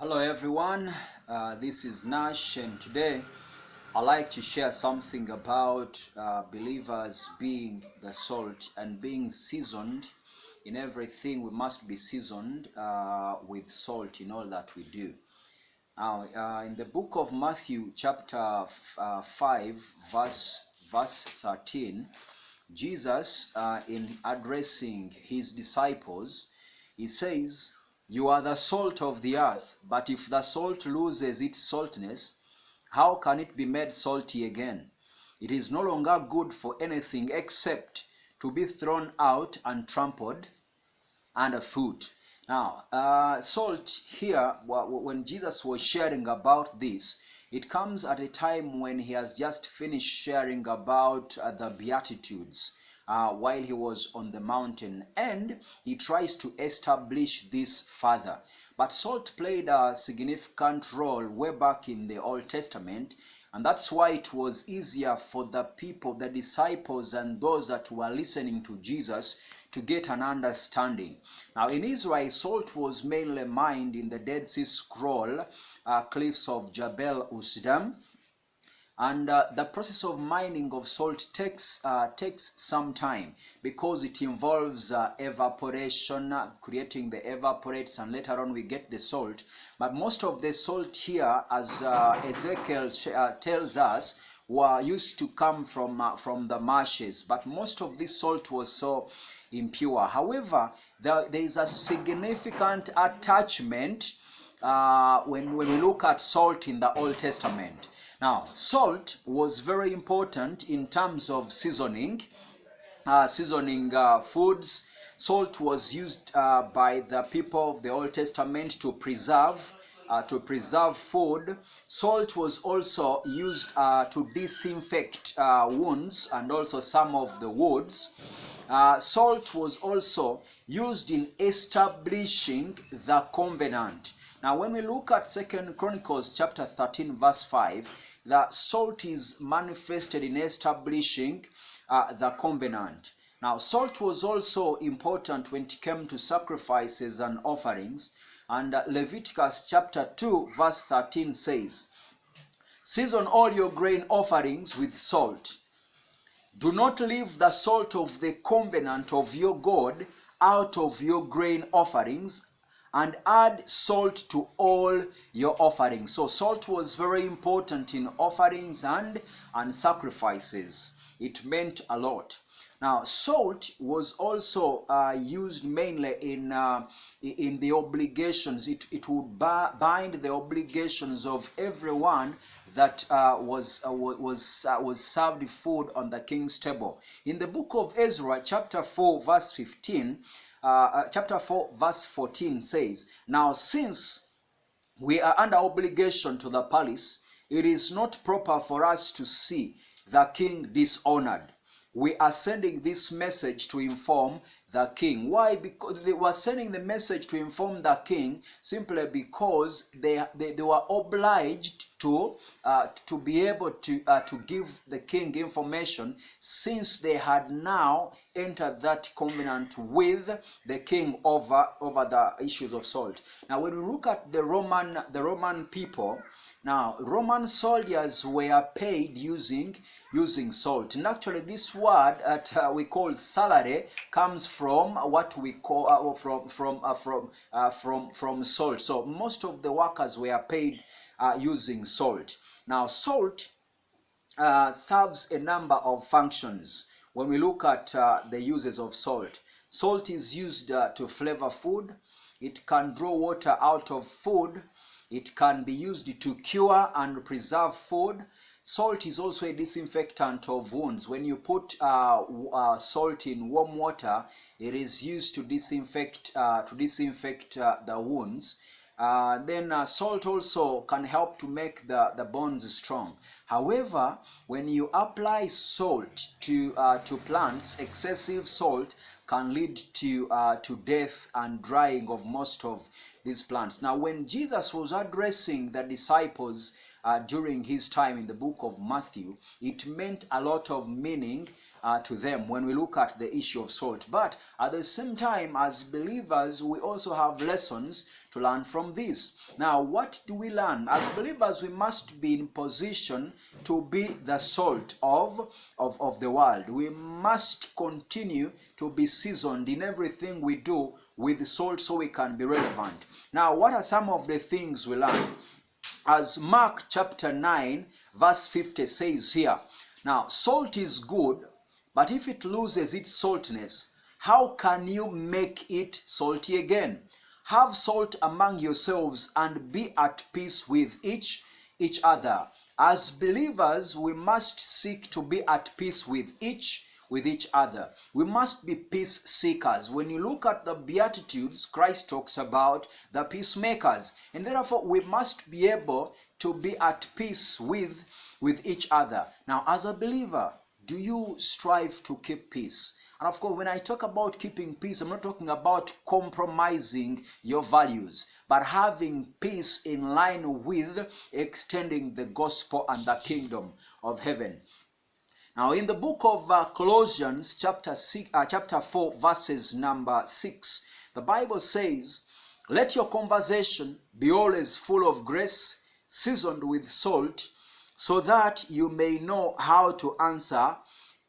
Hello everyone, this is Nash, and today I'd like to share something about believers being the salt and being seasoned. In everything we must be seasoned with salt in all that we do. Now in the book of Matthew chapter 5 verse 13, Jesus in addressing his disciples, he says, "You are the salt of the earth, but if the salt loses its saltness, how can it be made salty again? It is no longer good for anything except to be thrown out and trampled underfoot." Now, salt here, when Jesus was sharing about this, it comes at a time when he has just finished sharing about the Beatitudes while he was on the mountain, and he tries to establish this further. But salt played a significant role way back in the Old Testament, and that's why it was easier for the people, the disciples, and those that were listening to Jesus to get an understanding. Now, in Israel, salt was mainly mined in the Dead Sea Scroll cliffs of Jabal Usdam. And the process of mining of salt takes some time, because it involves evaporation, creating the evaporates, and later on we get the salt. But most of the salt here, as Ezekiel tells us, were used to come from the marshes. But most of this salt was so impure. However, there is a significant attachment when we look at salt in the Old Testament. Now, salt was very important in terms of seasoning foods. Salt was used by the people of the Old Testament to preserve food. Salt was also used to disinfect wounds and also some of the woods. Salt was also used in establishing the covenant. Now, when we look at 2 Chronicles chapter 13 verse 5, the salt is manifested in establishing the covenant. Now, salt was also important when it came to sacrifices and offerings. And Leviticus chapter 2 verse 13 says, "Season all your grain offerings with salt. Do not leave the salt of the covenant of your God out of your grain offerings, and add salt to all your offerings." So salt was very important in offerings and sacrifices. It meant a lot. Now, salt was also used mainly in the obligations. It would bind the obligations of everyone that was served food on the king's table. In the book of Ezra, chapter 4 verse 15, chapter 4 verse 14 says, "Now since we are under obligation to the palace, it is not proper for us to see the king dishonored. We are sending this message to inform the king." Why? Because they were sending the message to inform the king simply because they were obliged to be able to give the king information, since they had now entered that covenant with the king over the issues of salt. Now, when we look at the Roman people, now Roman soldiers were paid using salt. And actually this word that we call salary comes from what we call from salt. So most of the workers were paid using salt. Now, salt serves a number of functions. When we look at the uses of salt, salt is used to flavor food. It can draw water out of food. It can be used to cure and preserve food. Salt is also a disinfectant of wounds. When you put salt in warm water, it is used to disinfect the wounds. Then salt also can help to make the bones strong. However, when you apply salt to plants, excessive salt can lead to death and drying of most of these plants. Now, when Jesus was addressing the disciples during his time in the book of Matthew, it meant a lot of meaning to them when we look at the issue of salt. But at the same time, as believers, we also have lessons to learn from this. Now, what do we learn? As believers, we must be in position to be the salt of the world. We must continue to be seasoned in everything we do with salt so we can be relevant. Now, what are some of the things we learn? As Mark chapter 9 verse 50 says here, now salt is good, but if it loses its saltiness, how can you make it salty again? Have salt among yourselves and be at peace with each other. As believers, we must seek to be at peace with each other. We must be peace seekers. When you look at the Beatitudes, Christ talks about the peacemakers, and therefore we must be able to be at peace with each other. Now, as a believer, do you strive to keep peace? And of course, when I talk about keeping peace, I'm not talking about compromising your values, but having peace in line with extending the gospel and the kingdom of heaven. Now, in the book of Colossians chapter 4, verses number 6, the Bible says, let your conversation be always full of grace, seasoned with salt, so that you may know how to answer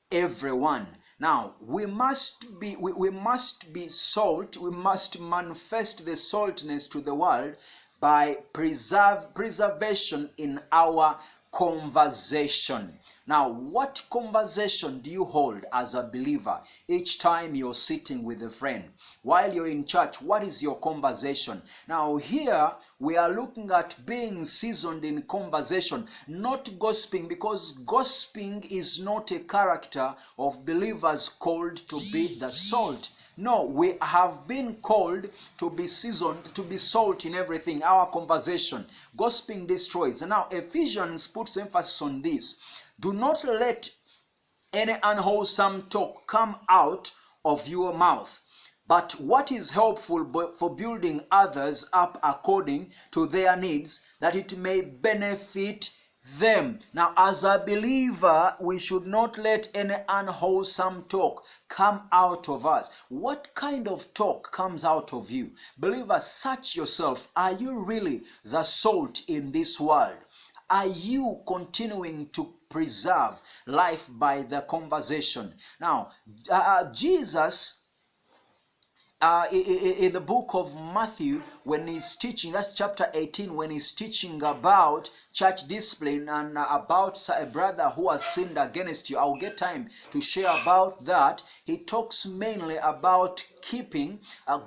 everyone. Now, we must be salt. We must manifest the saltness to the world by preservation in our conversation. Now, what conversation do you hold as a believer each time you're sitting with a friend? While you're in church, what is your conversation? Now, here we are looking at being seasoned in conversation, not gossiping, because gossiping is not a character of believers called to be the salt. No, we have been called to be seasoned, to be salt in everything, our conversation. Gossiping destroys. And now Ephesians puts emphasis on this. Do not let any unwholesome talk come out of your mouth, but what is helpful for building others up according to their needs, that it may benefit them. Now, as a believer, we should not let any unwholesome talk come out of us. What kind of talk comes out of you? Believer, search yourself. Are you really the salt in this world? Are you continuing to preserve life by the conversation? Now, Jesus, in the book of Matthew, when he's teaching, that's chapter 18, when he's teaching about church discipline and about a brother who has sinned against you, I'll get time to share about that. He talks mainly about keeping,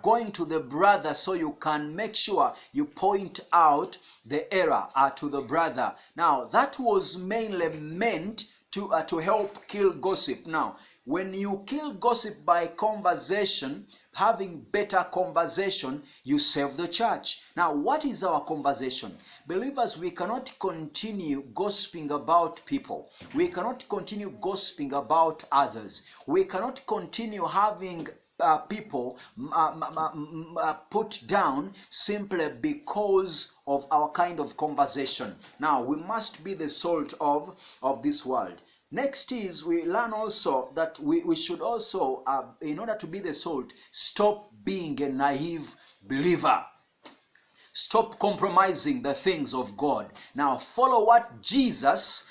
going to the brother so you can make sure you point out the error to the brother. Now, that was mainly meant to help kill gossip. Now, when you kill gossip by conversation, having better conversation, you save the church. Now, what is our conversation? Believers, we cannot continue gossiping about people. We cannot continue gossiping about others. We cannot continue having people put down simply because of our kind of conversation. Now, we must be the salt of this world. Next is, we learn also that we should also, in order to be the salt, stop being a naive believer. Stop compromising the things of God. Now, follow what Jesus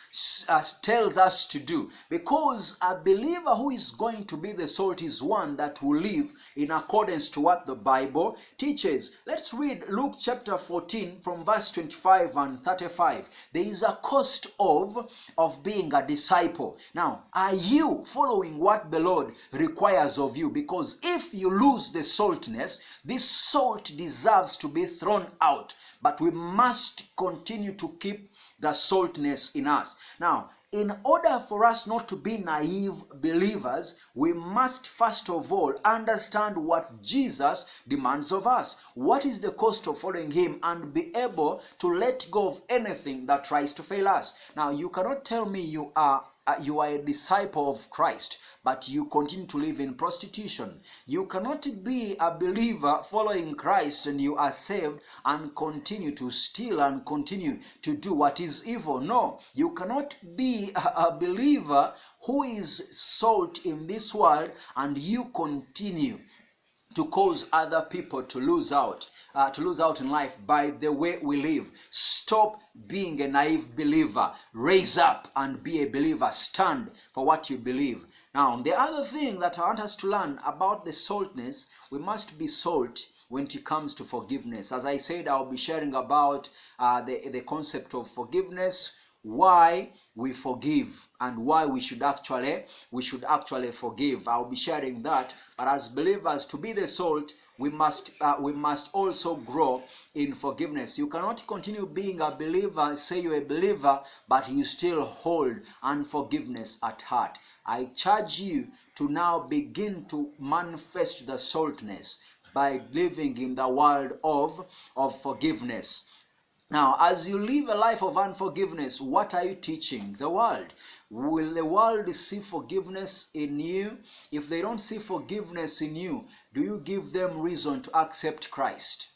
tells us to do, because a believer who is going to be the salt is one that will live in accordance to what the Bible teaches. Let's read Luke chapter 14 from verse 25 and 35. There is a cost of being a disciple. Now, are you following what the Lord requires of you? Because if you lose the saltness, this salt deserves to be thrown out. But we must continue to keep the saltness in us. Now, in order for us not to be naive believers, we must first of all understand what Jesus demands of us. What is the cost of following him, and be able to let go of anything that tries to fail us. Now, you cannot tell me you are you are a disciple of Christ, but you continue to live in prostitution. You cannot be a believer following Christ and you are saved and continue to steal and continue to do what is evil. No, you cannot be a believer who is salt in this world and you continue to cause other people to lose out in life by the way we live. Stop being a naive believer. Raise up and be a believer. Stand for what you believe. Now, the other thing that I want us to learn about the saltness, we must be salt when it comes to forgiveness. As I said, I'll be sharing about the concept of forgiveness, why we forgive and why we should actually forgive. I'll be sharing that. But as believers, to be the salt, we must also grow in forgiveness. You cannot continue being a believer, say you're a believer, but you still hold unforgiveness at heart. I charge you to now begin to manifest the saltness by living in the world of forgiveness. Now, as you live a life of unforgiveness, what are you teaching the world? Will the world see forgiveness in you? If they don't see forgiveness in you, do you give them reason to accept Christ?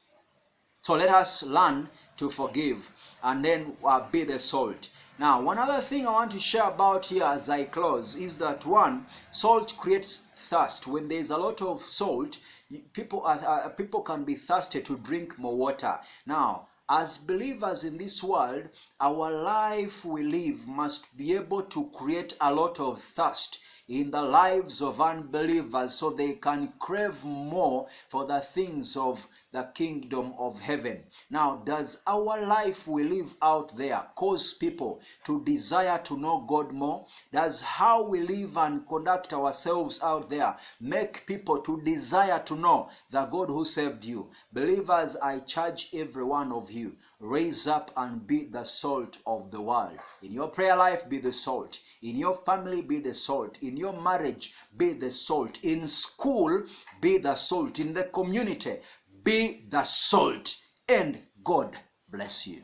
So let us learn to forgive and then be the salt. Now, one other thing I want to share about here as I close is that, one, salt creates thirst. When there's a lot of salt, people can be thirsty to drink more water. Now, as believers in this world, our life we live must be able to create a lot of thirst in the lives of unbelievers so they can crave more for the things of the kingdom of heaven. Now, does our life we live out there cause people to desire to know God more? Does how we live and conduct ourselves out there make people to desire to know the God who saved you? Believers, I charge every one of you, raise up and be the salt of the world. In your prayer life, be the salt. In your family, be the salt. In your marriage, be the salt. In school, be the salt. In the community, be the salt. And God bless you.